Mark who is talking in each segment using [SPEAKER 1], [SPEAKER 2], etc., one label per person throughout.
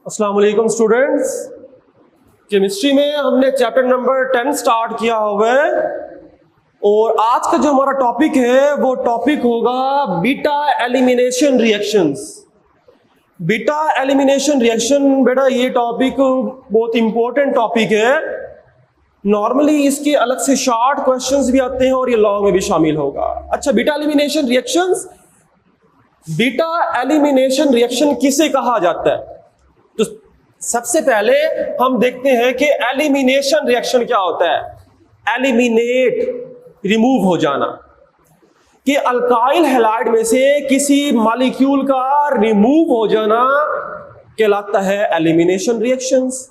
[SPEAKER 1] अस्सलाम वालेकुम students. Chemistry में हमने चैप्टर नंबर 10 स्टार्ट किया हुआ है और आज का जो हमारा टॉपिक है वो टॉपिक होगा beta elimination reactions. Beta elimination reaction बेटा ये टॉपिक बहुत इंपॉर्टेंट टॉपिक है। नॉर्मली इसके अलग से शॉर्ट क्वेश्चंस भी आते हैं और ये लॉन्ग में भी शामिल होगा। अच्छा, beta elimination reactions, beta elimination reaction किसे कहा जाता है? तो सबसे पहले हम देखते हैं कि एलिमिनेशन रिएक्शन क्या होता है। एलिमिनेट, रिमूव हो जाना, कि अल्काइल हैलाइड में से किसी मॉलिक्यूल का रिमूव हो जाना कहलाता है एलिमिनेशन रिएक्शंस।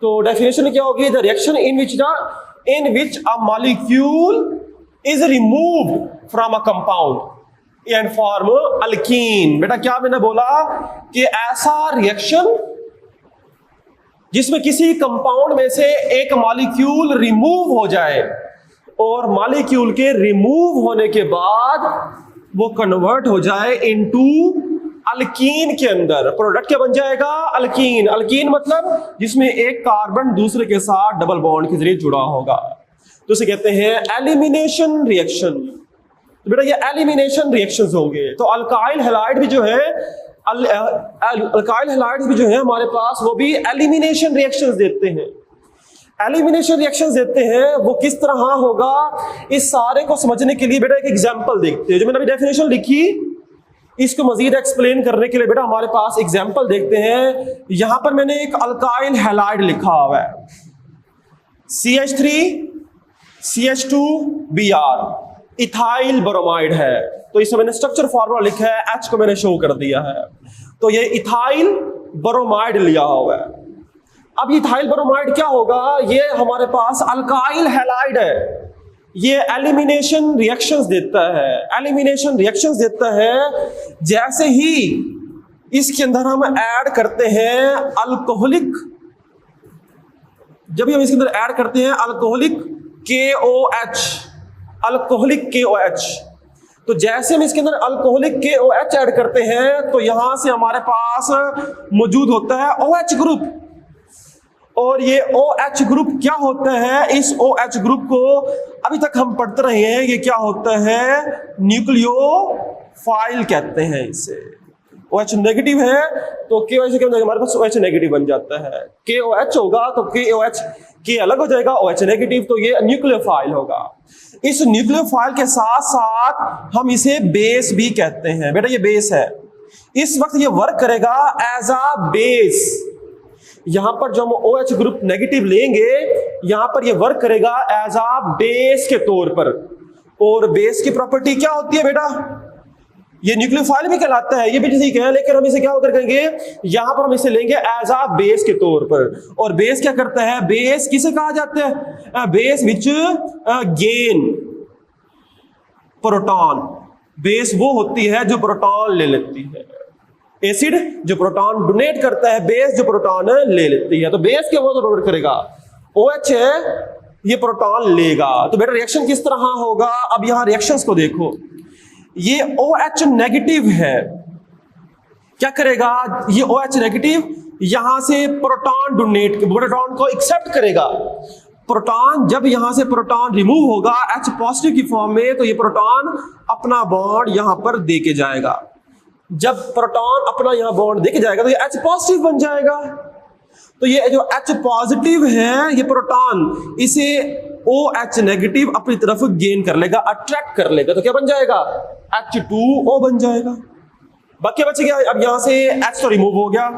[SPEAKER 1] तो डेफिनेशन क्या होगी? The reaction in which a molecule is removed from a compound and form alkyne. बेटा क्या मैंने बोला कि ऐसा रिएक्शन जिसमें किसी कंपाउंड में से एक मॉलिक्यूल रिमूव हो जाए और मॉलिक्यूल के रिमूव होने के बाद वो कन्वर्ट हो जाए इनटू अल्कीन के अंदर। प्रोडक्ट क्या बन जाएगा? अल्कीन। अल्कीन मतलब जिसमें एक कार्बन दूसरे के साथ डबल बॉन्ड के जरिए जुड़ा होगा, तो उसे कहते हैं एलिमिनेशन रिएक्शन। तो बेटा ये एलिमिनेशन रिएक्शंस होंगे। तो अल्काइल हैलाइड भी जो है, अल्काइल हैलाइड्स भी जो है हमारे पास, वो भी एलिमिनेशन रिएक्शंस देते हैं। एलिमिनेशन रिएक्शंस देते हैं। वो किस तरह होगा, इस सारे को समझने के लिए बेटा एक एग्जांपल देखते हैं। जो मैंने अभी डेफिनेशन लिखी, इसको मजीद एक्सप्लेन करने के लिए बेटा हमारे पास एग्जांपल देखते हैं। यहां पर मैंने एक अल्काइल हैलाइड लिखा हुआ है, CH3 CH2Br, इथाइल ब्रोमाइड है। तो इसमें मैंने स्ट्रक्चर फॉर्मूला लिखा है, H को मैंने शो कर दिया है। तो ये इथाइल ब्रोमाइड लिया हुआ है। अब इथाइल ब्रोमाइड क्या होगा? ये हमारे पास अल्काइल हैलाइड है। ये एलिमिनेशन रिएक्शंस देता है। एलिमिनेशन रिएक्शंस देता है जैसे ही इसके अंदर हम ऐड करते हैं अल्कोहलिक, जब भी हम इसके अंदर ऐड करते हैं अल्कोहलिक KOH, अल्कोहलिक KOH, तो जैसे हम इसके अंदर अल्कोहलिक KOH ऐड करते हैं तो यहां से हमारे पास मौजूद होता है OH ग्रुप। और ये OH ग्रुप क्या होता है? इस OH ग्रुप को अभी तक हम पढ़ते रहे हैं, ये क्या होता है? न्यूक्लियोफाइल कहते हैं इसे। OH नेगेटिव है तो KOH से क्या हो जाएगा? हमारे पास OH नेगेटिव बन जाता है। KOH होगा तो KOH के अलग हो जाएगा, OH नेगेटिव, तो ये न्यूक्लियोफाइल होगा। इस न्यूक्लियोफाइल के साथ साथ हम इसे बेस भी कहते हैं। बेटा ये बेस है। इस वक्त ये वर्क करेगा एज अ बेस। यहां पर जब हम OH ग्रुप नेगेटिव लेंगे, यहां पर ये वर्क करेगा एज अ बेस के तौर पर। और बेस की प्रॉपर्टी क्या होती है बेटा? ये न्यूक्लियोफाइल भी कहलाता है, ये भी ठीक है, लेकिन हम इसे क्या करेंगे, यहां पर हम इसे लेंगे एज अ बेस के तौर पर। और बेस क्या करता है? बेस किसे कहा जाता है? Base which gain proton. Base वो होती है जो प्रोटॉन ले लेती है। एसिड जो प्रोटॉन डोनेट करता है, बेस जो प्रोटॉन ले लेती है। तो बेस क्या वो डोनेट करेगा? OH है, ये प्रोटॉन लेगा। तो बेटा रिएक्शन किस तरह होगा? अब यहां रिएक्शंस को देखो, ये OH नेगेटिव है, क्या करेगा? ये OH नेगेटिव यहां से प्रोटॉन डोनेट, प्रोटॉन को एक्सेप्ट करेगा। प्रोटॉन जब यहां से प्रोटॉन रिमूव होगा H पॉजिटिव की फॉर्म में, तो ये प्रोटॉन अपना बॉन्ड यहां पर दे के जाएगा। जब प्रोटॉन अपना यहां बॉन्ड देके जाएगा तो ये H पॉजिटिव बन जाएगा। तो ये जो H पॉजिटिव है, ये प्रोटॉन इसे OH नेगेटिव अपनी तरफ गेन कर लेगा, अट्रैक्ट कर लेगा। तो क्या बन जाएगा? H2O बन जाएगा। बाकी बच गया। अब यहां से H तो रिमूव हो गया।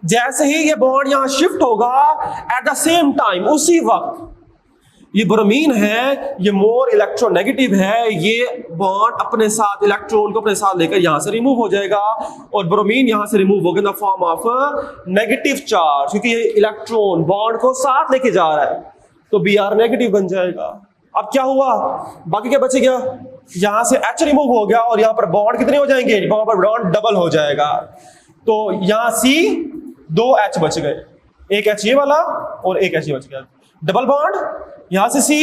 [SPEAKER 1] जैसे ही ये बॉन्ड यहां शिफ्ट होगा, एट द सेम टाइम, उसी वक्त ये ब्रोमीन है, ये मोर इलेक्ट्रोनेगेटिव है, ये बॉन्ड अपने साथ, इलेक्ट्रॉन को अपने साथ लेकर यहां से रिमूव हो जाएगा। और ब्रोमीन यहां से रिमूव होगा in the form of negative charge, क्योंकि ये इलेक्ट्रॉन बॉन्ड को साथ लेके जा रहा है, तो Br नेगेटिव बन जाएगा। अब क्या हुआ? बाकी क्या बच गया? यहां से H रिमूव हो गया और यहां पर बॉन्ड कितने हो जाएंगे? वहां पर बॉन्ड डबल हो जाएगा। तो यहां C, 2 H बच गए, एक H ये वाला और एक H ये बच गया, डबल बॉन्ड। यहां से C,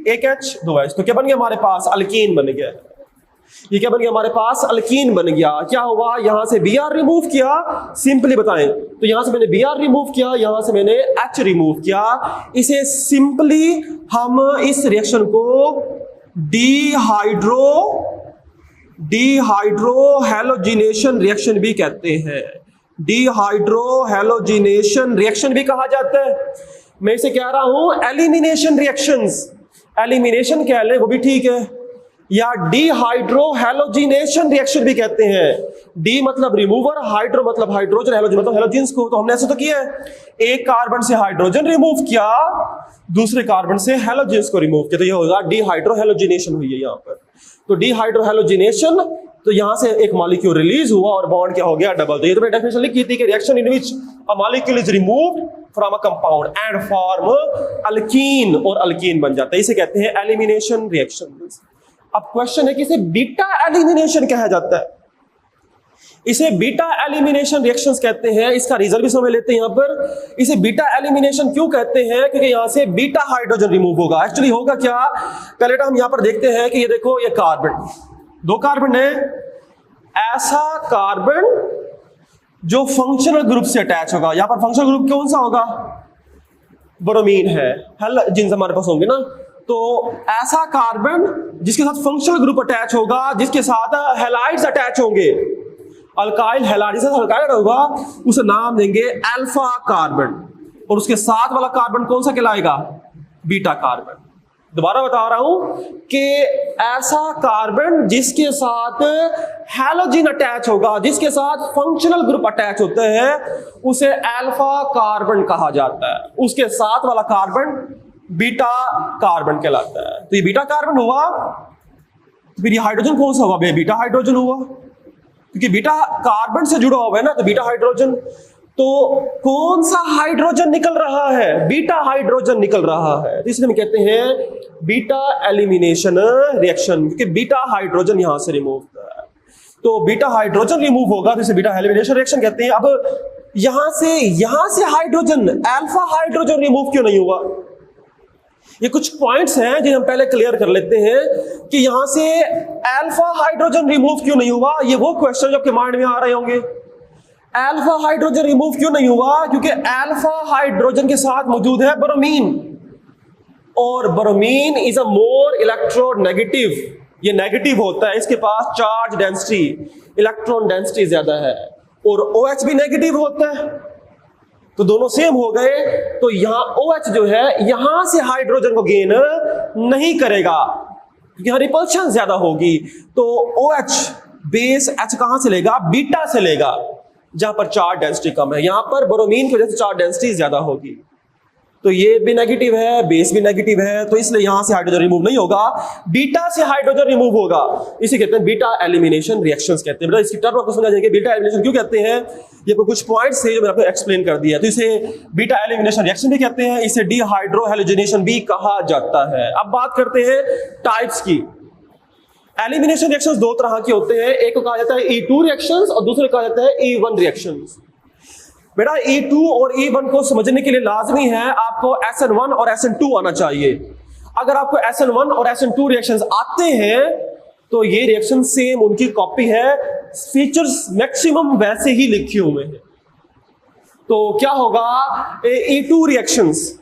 [SPEAKER 1] एक H, 2 H, तो क्या बन गया हमारे पास? अल्कीन बन गया। ये क्या बन गया हमारे पास, अल्कीन बन गया। क्या हुआ, यहां से Br रिमूव किया, सिंपली बताएं तो यहां से मैंने Br रिमूव किया, यहां से मैंने H रिमूव किया। इसे सिंपली हम इस रिएक्शन को डिहाइड्रोहैलोजिनेशन रिएक्शन भी कहते हैं। डिहाइड्रोहैलोजिनेशन रिएक्शन भी कहा जाता है। मैं इसे कह रहा हूं एलिमिनेशन रिएक्शंस, एलिमिनेशन कह लें वो भी ठीक है, या डिहाइड्रोहैलोजिनेशन रिएक्शन भी कहते हैं। डी मतलब रिमूवर, हाइड्रो मतलब हाइड्रोजन, हैलोजन मतलब हैलोजेंस को। तो हमने ऐसा तो किया है, एक कार्बन से हाइड्रोजन रिमूव किया, दूसरे कार्बन से हैलोजेंस को रिमूव किया, तो ये होगा डिहाइड्रोहैलोजिनेशन हुई है यहां पर। तो डिहाइड्रोहैलोजिनेशन, तो यहां से एक मॉलिक्यूल रिलीज हुआ और बॉन्ड क्या हो गया, डबल। तो ये तो मैंने डेफिनेशन लिखी थी कि reaction in which a molecule is removed from a compound and form alkyne, और अल्कीन बन जाता है, इसे कहते हैं एलिमिनेशन रिएक्शन। अब क्वेश्चन है कि इसे बीटा एलिमिनेशन कहा जाता है। इसे बीटा एलिमिनेशन रिएक्शंस कहते हैं। इसका रीजन भी समझ लेते हैं यहां पर। इसे बीटा एलिमिनेशन क्यों कहते हैं, क्योंकि यहां से बीटा हाइड्रोजन रिमूव होगा। एक्चुअली होगा क्या, पहले तो हम यहां पर देखते हैं कि ये देखो, ये कार्बन, दो कार्बन है, ऐसा कार्बन जो फंक्शनल ग्रुप से अटैच होगा। यहां पर फंक्शनल ग्रुप कौन सा होगा, ब्रोमीन है, जिन हमारे पास होंगे ना। तो ऐसा कार्बन जिसके साथ फंक्शनल ग्रुप अटैच होगा, जिसके साथ हैलाइड्स अटैच होंगे, अल्काइल हैलाइड, जिसके साथ अल्काइल होगा, उसे नाम देंगे अल्फा कार्बन, और उसके साथ वाला कार्बन कौन सा कहलाएगा, बीटा कार्बन। दोबारा बता रहा हूं कि ऐसा कार्बन जिसके साथ हैलोजन अटैच होगा, जिसके साथ फंक्शनल ग्रुप अटैच होते हैं, उसे अल्फा कार्बन कहा जाता है। उसके साथ वाला कार्बन बीटा कार्बन कहलाता है। तो ये बीटा कार्बन हुआ, तो फिर ये हाइड्रोजन कौन सा हुआ, बीटा हाइड्रोजन हुआ, क्योंकि बीटा कार्बन से जुड़ा हुआ है ना, तो बीटा हाइड्रोजन। तो कौन सा हाइड्रोजन निकल रहा है, बीटा हाइड्रोजन निकल रहा है, तो इसलिए हम कहते हैं बीटा एलिमिनेशन रिएक्शन, क्योंकि बीटा हाइड्रोजन यहां से रिमूव होता है। तो बीटा हाइड्रोजन रिमूव होगा, तो इसे बीटा एलिमिनेशन रिएक्शन कहते हैं। अब यहां से हाइड्रोजन, अल्फा हाइड्रोजन रिमूव क्यों नहीं हुआ, ये कुछ पॉइंट्स हैं जिन्हें हम पहले क्लियर कर लेते हैं कि यहां से अल्फा हाइड्रोजन रिमूव क्यों नहीं हुआ। ये वो क्वेश्चन जो आपके माइंड में आ रहे होंगे, अल्फा हाइड्रोजन रिमूव क्यों नहीं हुआ, क्योंकि अल्फा हाइड्रोजन के साथ मौजूद है ब्रोमीन, और bromine is a more electronegative, ये नेगेटिव होता है, इसके पास चार्ज डेंसिटी, इलेक्ट्रॉन डेंसिटी ज्यादा है, और OH भी नेगेटिव होता है, तो दोनों सेम हो गए। तो यहां OH जो है, यहां से हाइड्रोजन को गेन नहीं करेगा, क्योंकि यहां रिपल्शन ज्यादा होगी। तो OH बेस H कहां से लेगा, बीटा से लेगा, जहां पर चार्ज डेंसिटी कम है। यहां पर ब्रोमीन की वजह से चार्ज डेंसिटी ज्यादा होगी, तो ये भी नेगेटिव है, बेस भी नेगेटिव है, तो इसलिए यहां से हाइड्रोजन रिमूव नहीं होगा, बीटा से हाइड्रोजन रिमूव होगा। इसे कहते हैं बीटा एलिमिनेशन रिएक्शंस कहते हैं। इसकी टर्म आपको समझा जाएंगे, बीटा एलिमिनेशन क्यों कहते हैं, ये कुछ पॉइंट्स थे जो मैंने आपको एक्सप्लेन कर दिया। तो इसे बीटा एलिमिनेशन रिएक्शन भी कहते हैं, इसे डिहाइड्रोहैलोजिनेशन भी कहा जाता है। अब बात करते हैं टाइप्स की। एलिमिनेशन रिएक्शंस दो तरह के होते हैं, एक को कहा जाता है E2 रिएक्शंस और दूसरे को कहा जाता है E1 रिएक्शंस। बेटा E2 और E1 को समझने के लिए लाजमी है आपको SN1 और SN2 आना चाहिए। अगर आपको SN1 और SN2 रिएक्शंस आते हैं तो ये रिएक्शन सेम उनकी कॉपी है, फीचर्स मैक्सिमम वैसे ही लिखे हुए हैं। तो क्या होगा, E2 रिएक्शंस,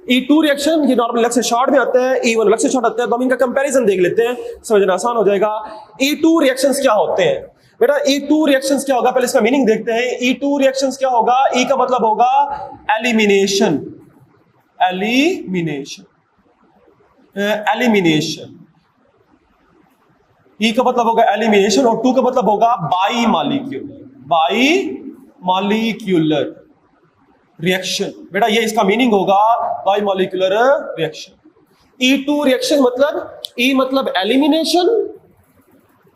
[SPEAKER 1] E2 रिएक्शन ये नॉर्मल अलग से शॉर्ट में आता है, E1 अलग से शॉर्ट आता है, तो हम इनका कंपैरिजन देख लेते हैं, समझना आसान हो जाएगा। E2 रिएक्शंस क्या होते हैं बेटा, E2 रिएक्शंस क्या होगा, पहले इसका मीनिंग देखते हैं। E2 रिएक्शंस क्या होगा, E का मतलब होगा एलिमिनेशन, एलिमिनेशन, एलिमिनेशन, E का मतलब होगा एलिमिनेशन, और 2 का मतलब होगा by molecular, by molecular reaction. बेटा ये इसका मीनिंग होगा by molecular reaction. E2 reaction मतलब E मतलब एलिमिनेशन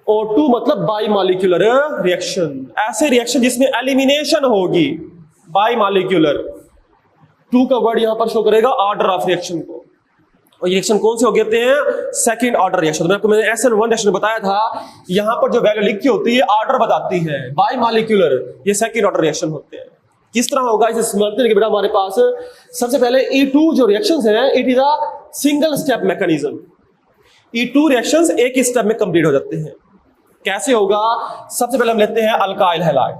[SPEAKER 1] और 2 मतलब बाई मॉलिक्यूलर रिएक्शन। ऐसे रिएक्शन जिसमें एलिमिनेशन होगी, बाई मॉलिक्यूलर, 2 का वर्ड यहां पर शो करेगा ऑर्डर ऑफ रिएक्शन को। और ये रिएक्शन कौन से हो कहते हैं, सेकंड ऑर्डर रिएक्शन। तो मैंने SN1 रिएक्शन बताया था, यहां पर जो वैल्यू लिखी होती है ऑर्डर बताती है, बाई मॉलिक्यूलर ये सेकंड ऑर्डर रिएक्शन होते हैं। किस तरह होगा इसे समझते हैं कि बेटा हमारे पास सबसे पहले E2 जो रिएक्शंस हैं, it is a single step mechanism. E2 reactions एक ही स्टेप में कंप्लीट हो जाते हैं। कैसे होगा? सबसे पहले हम लेते हैं alkyl halide,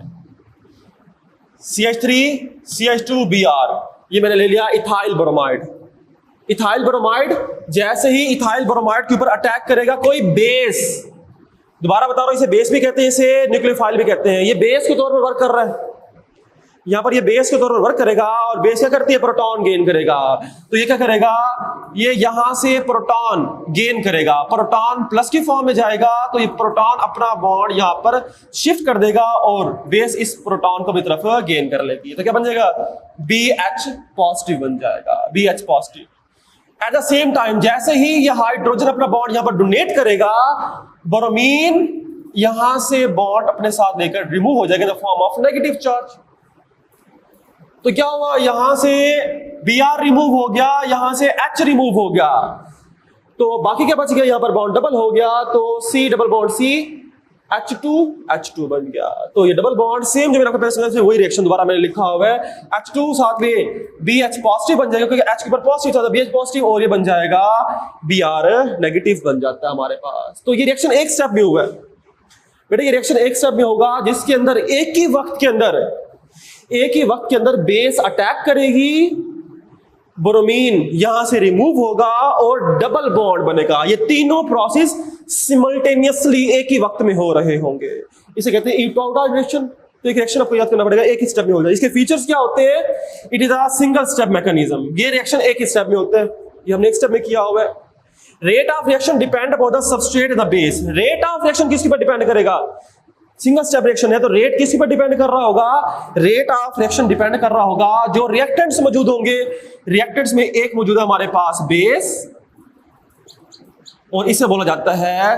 [SPEAKER 1] CH3 CH2 Br, ये मैंने ले लिया इथाइल ब्रोमाइड। इथाइल ब्रोमाइड जैसे ही इथाइल ब्रोमाइड के ऊपर अटैक करेगा कोई बेस, दोबारा बता रहा हूं, इसे बेस भी कहते हैं, इसे न्यूक्लियोफाइल भी कहते हैं, ये बेस के तौर पर वर्क कर रहा है। यहां पर ये बेस के तौर पर वर्क करेगा और बेस क्या करती है? प्रोटॉन गेन करेगा। तो ये क्या करेगा? ये यहां से प्रोटॉन गेन करेगा, प्रोटॉन प्लस की फॉर्म में जाएगा, तो ये प्रोटॉन अपना बॉन्ड यहां पर शिफ्ट कर देगा और बेस इस प्रोटॉन को भी तरफ गेन कर लेगी। तो क्या बन जाएगा? BH पॉजिटिव बन जाएगा, BH positive. At the same time जैसे ही ये हाइड्रोजन अपना बॉन्ड यहां पर डोनेट करेगा, ब्रोमीन यहां से बॉन्ड अपने साथ लेकर रिमूव हो जाएगा in the form of negative charge. तो क्या हुआ? यहां से Br रिमूव हो गया, यहां से H रिमूव हो गया, तो बाकी क्या बच गया? यहां पर बॉन्ड डबल हो गया, तो C double bond C H2 बन गया। तो ये डबल बॉन्ड सेम जो मैंने आपको पहले से वही रिएक्शन दोबारा मैंने लिखा हुआ है, H2 साथ में BH पॉजिटिव बन जाएगा क्योंकि H के ऊपर पॉजिटिव था, BH पॉजिटिव, और ये बन जाएगा Br नेगेटिव बन जाता है हमारे पास। तो ये रिएक्शन एक स्टेप में हुआ है बेटा, ये रिएक्शन एक स्टेप में होगा जिसके अंदर एक ही वक्त के अंदर बेस अटैक करेगी, ब्रोमीन यहां से रिमूव होगा और डबल बॉन्ड बनेगा। ये तीनों प्रोसेस सिमल्टेनियसली एक ही वक्त में हो रहे होंगे, इसे कहते हैं ई-टू रिएक्शन। तो एक रिएक्शन आपको याद करना पड़ेगा, एक ही स्टेप में हो जाए। इसके फीचर्स क्या होते हैं? It is a single step mechanism. ये रिएक्शन एक ही स्टेप में होते हैं, ये हमने एक स्टेप में किया हुआ है। Rate of reaction depend upon the substrate and the base. Rate of reaction किसके ऊपर डिपेंड करेगा? सिंगल स्टेप रिएक्शन है तो रेट किसी पर डिपेंड कर रहा होगा? रेट ऑफ रिएक्शन डिपेंड कर रहा होगा जो रिएक्टेंट्स मौजूद होंगे। रिएक्टेंट्स में एक मौजूद है हमारे पास बेस, और इसे बोला जाता है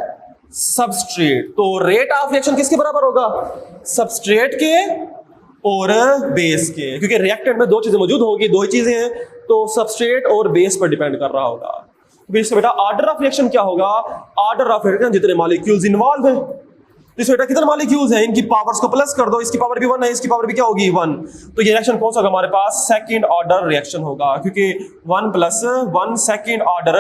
[SPEAKER 1] सबस्ट्रेट। तो रेट ऑफ रिएक्शन किसके बराबर होगा? सबस्ट्रेट के और बेस के, क्योंकि रिएक्टेंट में दो चीजें मौजूद होगी, दो ही चीजें हैं, तो सबस्ट्रेट और बेस पर डिपेंड कर रहा होगा। तो इससे बेटा ऑर्डर ऑफ रिएक्शन क्या होगा? ऑर्डर ऑफ रिएक्शन जितने मॉलिक्यूल्स इन्वॉल्व हैं, तो बेटा कितने मॉलिक्यूल्स हैं, इनकी पावर्स को प्लस कर दो, इसकी पावर भी 1 है, इसकी पावर भी क्या होगी? 1। तो ये रिएक्शन कौन सा होगा हमारे पास? सेकंड ऑर्डर रिएक्शन होगा, क्योंकि 1 + 1 सेकंड ऑर्डर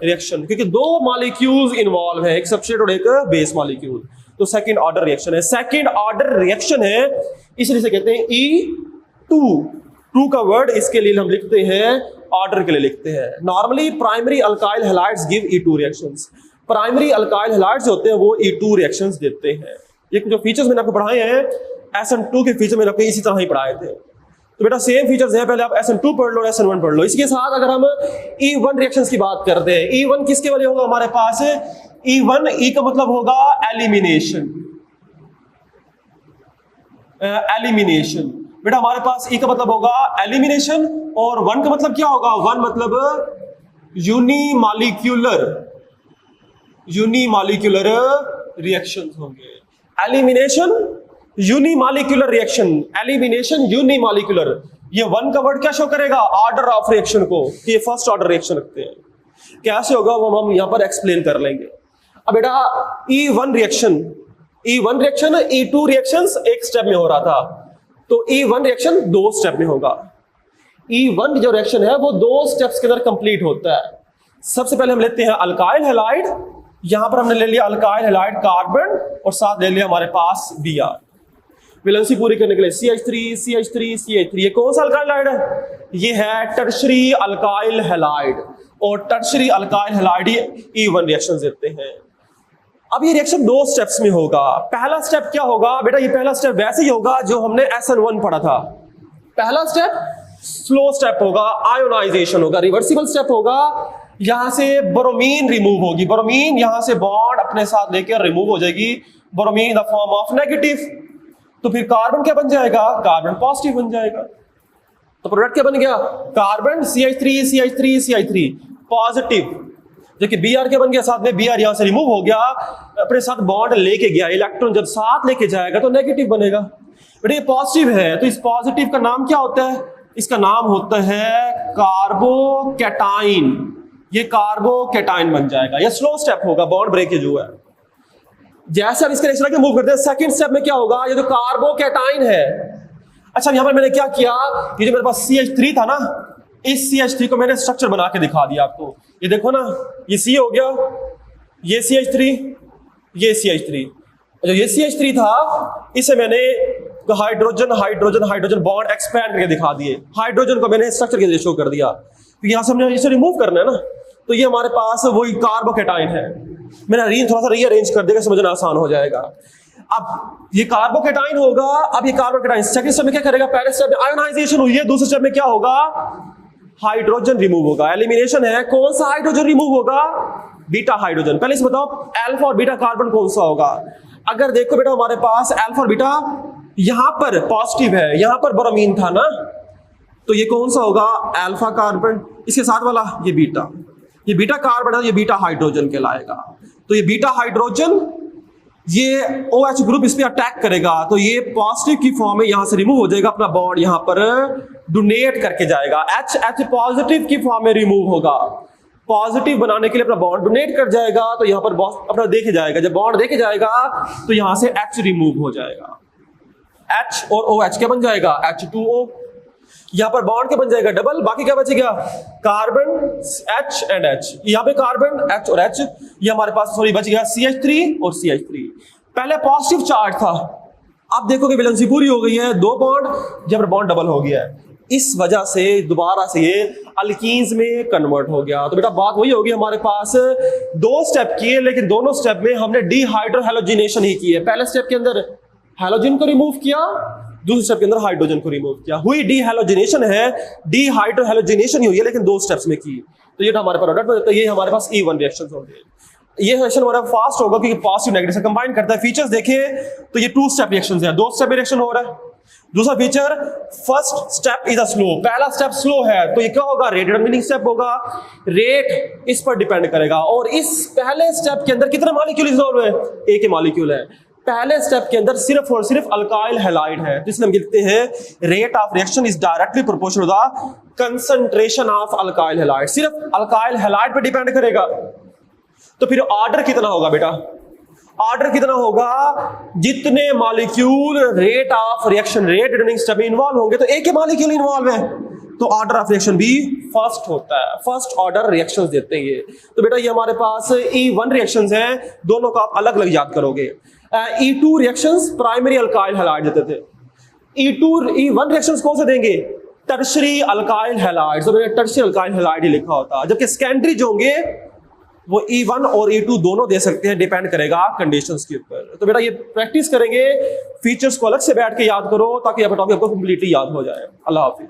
[SPEAKER 1] रिएक्शन, क्योंकि दो मॉलिक्यूल्स इन्वॉल्व है, एक सबस्ट्रेट और एक बेस मॉलिक्यूल, तो सेकंड ऑर्डर रिएक्शन है। सेकंड ऑर्डर रिएक्शन है, इसलिए इसे कहते हैं E2 का वर्ड इसके लिए हम लिखते हैं, ऑर्डर के लिए लिखते हैं। Normally primary alkyl halides give E2 reactions. Primary alkyl halides होते हैं वो E2 रिएक्शंस देते हैं। ये जो फीचर्स मैंने आपको पढ़ाए हैं, SN2 के फीचर मैंने आपको इसी तरह ही पढ़ाए थे। तो बेटा सेम फीचर्स हैं, पहले आप SN2 पढ़ लो, SN1 पढ़ लो। इसके साथ अगर हम E1 रिएक्शंस की बात करते हैं, E1 किसके वाले होगा हमारे पास? E का मतलब होगा एलिमिनेशन। बेटा हमारे पास E का मतलब होगा एलिमिनेशन, और 1 का मतलब क्या होगा? 1 मतलब यूनिमॉलिक्यूलर रिएक्शंस होंगे। Elimination, unimolecular reaction, elimination, unimolecular. ये 1 का वर्ड क्या शो करेगा? ऑर्डर ऑफ रिएक्शन को, कि ये फर्स्ट ऑर्डर रिएक्शन रखते हैं। कैसे होगा वो हम यहां पर एक्सप्लेन कर लेंगे। अब बेटा E1 रिएक्शन, E2 रिएक्शंस एक स्टेप में हो रहा था, तो E1 रिएक्शन 2 स्टेप में होगा। E1 जो रिएक्शन है वो 2 स्टेप्स के अंदर कंप्लीट होता है। सबसे पहले हम लेते हैं अल्काइल हैलाइड, यहां पर हमने ले लिया अल्काइल हैलाइड कार्बन, और साथ ले लिया हमारे पास Br। वैलेंसी पूरी करने के लिए CH3 ये कौन सा अल्काइल हैलाइड है? ये है टर्शरी अल्काइल हैलाइड, और tertiary alkyl halide E1 reaction देते हैं। अब ये रिएक्शन 2 स्टेप्स में होगा। पहला स्टेप क्या होगा बेटा? ये पहला स्टेप वैसे ही होगा जो हमने SN1 पढ़ा था। पहला स्टेप स्लो स्टेप होगा, आयोनाइजेशन होगा, रिवर्सिबल स्टेप होगा। यहां से ब्रोमीन रिमूव होगी, ब्रोमीन यहां से बॉन्ड अपने साथ लेकर रिमूव हो जाएगी, bromine in the form of negative. तो फिर कार्बन क्या बन जाएगा? कार्बन पॉजिटिव बन जाएगा। तो प्रोडक्ट क्या बन गया? Carbon CH3 positive. देखिए Br क्या बन गया? साथ में Br यहां से रिमूव हो गया, अपने साथ बॉन्ड लेके गया, इलेक्ट्रॉन जब साथ लेके जाएगा तो नेगेटिव बनेगा। बेटा ये पॉजिटिव है, तो इस पॉजिटिव का नाम क्या होता है? इसका नाम होता है कार्बोकैटाइन। ये कार्बोकैटाइन बन जाएगा। ये स्लो स्टेप होगा, बॉन्ड ब्रेकेज हुआ है। जैसे अब इसके रिएक्शन आगे मूव करते हैं, सेकंड स्टेप में क्या होगा? ये जो कार्बोकैटाइन है, अच्छा यहां पर मैंने क्या किया, ये जो मेरे पास CH3 था ना, इस CH3 को मैंने स्ट्रक्चर बना के दिखा दिया आपको। ये देखो ना, ये C हो गया, ये CH3, ये CH3। जो ये CH3 था, इसे मैंने hydrogen hydrogen hydrogen bond expand करके दिखा दिए। हाइड्रोजन को मैंने स्ट्रक्चर के लिए शो कर दिया, क्योंकि यहां से हमने इसे रिमूव करना है ना, तो ये हमारे पास वही कार्बोकेटाइन है। मैंने थोड़ा सा रीअरेंज कर देगा, समझना आसान हो जाएगा। अब ये कार्बोकेटाइन होगा। अब ये कार्बोकेटाइन सेकंड स्टेप में क्या करेगा? पहले स्टेप में आयोनाइजेशन हुई है, दूसरे स्टेप में क्या होगा? हाइड्रोजन रिमूव होगा। एलिमिनेशन है। कौन सा हाइड्रोजन रिमूव होगा? Beta hydrogen. पहले इसे बताओ अल्फा और बीटा कार्बन कौन सा होगा? अगर देखो बेटा हमारे पास अल्फा और बीटा यहां पर पॉजिटिव है, यहां पर ब्रोमीन था ना, तो ये कौन सा होगा? Alpha carbon. इसके साथ वाला ये बीटा कार्बन है, ये बीटा हाइड्रोजन कहलाएगा। तो ये बीटा हाइड्रोजन ये OH ग्रुप इस पे अटैक करेगा, तो ये पॉजिटिव की फॉर्म में यहां से रिमूव हो जाएगा, अपना बॉन्ड यहां पर डोनेट करके जाएगा। H पॉजिटिव की फॉर्म में रिमूव होगा, पॉजिटिव बनाने के लिए अपना बॉन्ड डोनेट कर जाएगा, तो यहां पर अपना देखे जाएगा। जब बॉन्ड देखे जाएगा तो यहां से H रिमूव हो जाएगा। H और OH क्या बन जाएगा? H2O। यहां पर बॉन्ड क्या बन जाएगा? डबल। बाकी क्या बचेगा? Carbon H and H। यहां पे कार्बन H और H, ये हमारे पास सॉरी बच गया CH3 और CH3। पहले पॉजिटिव चार्ज था, अब देखो कि वैलेंसी पूरी हो गई है, दो बॉन्ड, जब बॉन्ड डबल हो गया है, इस वजह से दोबारा से ये अल्कीन्स में कन्वर्ट हो गया। तो बेटा बात वही होगी, हमारे पास दो स्टेप किए, लेकिन दोनों स्टेप में हमने डीहाइड्रोहैलोजिनेशन ही की है। पहले स्टेप के अंदर हैलोजन को रिमूव किया, दूसरे स्टेप के अंदर हाइड्रोजन को रिमूव किया। हुई डीहैलोजिनेशन है, डीहाइड्रोहैलोजिनेशन ही हुई है, लेकिन दो स्टेप्स में की। तो ये हमारे प्रोडक्ट, तो ये हमारे पास E1 रिएक्शंस होंगे। ये रिएक्शन हमारा फास्ट होगा क्योंकि पॉजिटिव नेगेटिव से कंबाइन करता है। फीचर्स देखें तो ये 2 स्टेप रिएक्शंस है, 2 स्टेप में रिएक्शन हो रहा है। दूसरा feature, first step is a slow, पहला स्टेप स्लो है, तो ये क्या होगा? रेट डिटरमिनिंग स्टेप होगा। रेट इस पर डिपेंड करेगा। और इस पहले स्टेप के अंदर कितने मॉलिक्यूल इन्वॉल्व है? एक ही मॉलिक्यूल है। पहले स्टेप के अंदर सिर्फ और सिर्फ अल्काइल हैलाइड है, तो इसलिए हम लिखते हैं rate of reaction is directly proportional to the concentration of alkyl halide. सिर्फ अल्काइल हैलाइड पे डिपेंड करेगा। तो फिर ऑर्डर कितना होगा बेटा? ऑर्डर कितना होगा? जितने molecule rate of reaction, rate determining step में इन्वॉल्व होंगे, तो एक ही मॉलिक्यूल इन्वॉल्व है, तो ऑर्डर ऑफ रिएक्शन भी फर्स्ट होता है। फर्स्ट ऑर्डर रिएक्शंस देते हैं ये। तो बेटा ये हमारे पास E1 रिएक्शंस हैं, दोनों को आप अलग अलग याद करोगे। E2 reactions primary alkyl halide देते थे। E1 रिएक्शंस कौन से देंगे? Tertiary alkyl halide. तो टर्शरी अल्काइल हैलाइड ही लिखा होता है, जबकि सेकेंडरी जो होंगे वो E1 और E2 दोनों दे सकते हैं, डिपेंड करेगा कंडीशंस के ऊपर। तो बेटा ये प्रैक्टिस करेंगे, फीचर्स को अलग से बैठ के याद करो ताकि टॉपिक आपको कंप्लीटली याद हो जाए। अल्लाह हाफिज।